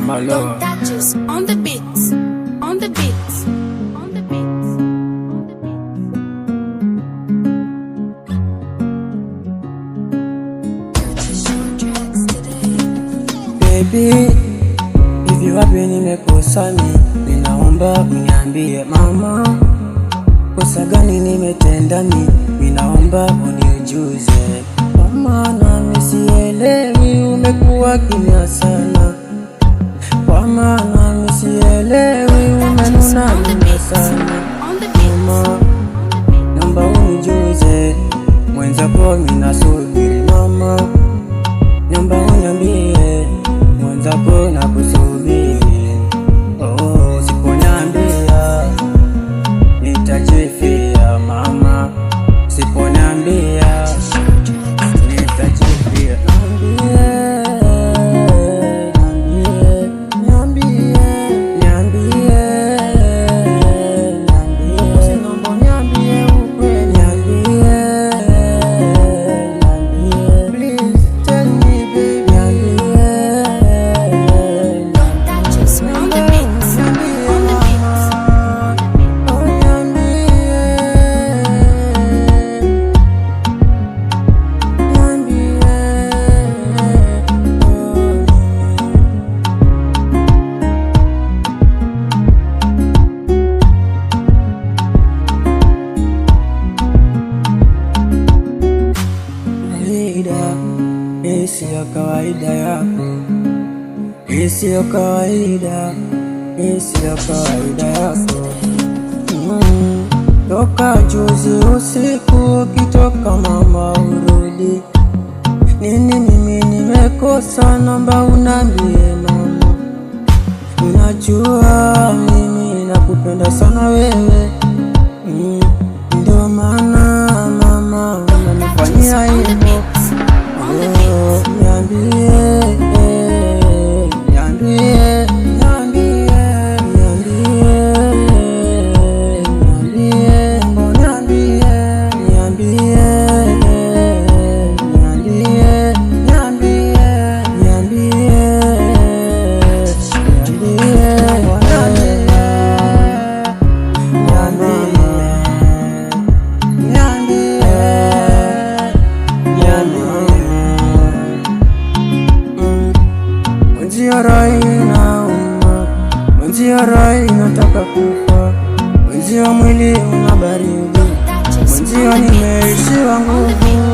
my love. Touches on the beats, on the beats, on the beats, Baby, if you happy nimekosa ninaomba uniambie mama, kosa gani nimetenda ninaomba unijuze mama, nami sielewi umekuwa kimya sana, kwa maana mimi sielewi umenuna sana mama, naomba unijuze mwenzako ninasubiri mama, naomba uniambie mwenzako nakusubiri. Oh, usiponiambia nitajifia mama, usiponiambia nitajifia. Hii siyo kawaida yako, hii siyo kawaida, hii siyo kawaida yako. Toka juzi usiku ukitoka mama urudi, nini mimi nimekosa? Naomba uniambie mama, unajua mimi nakupenda sana wewe, ndio maana mama unanifanyia hivyo. Mwenzio roho inataka kufa, mwenzio mwili una baridi, mwenzio nimeishiwa nguvu.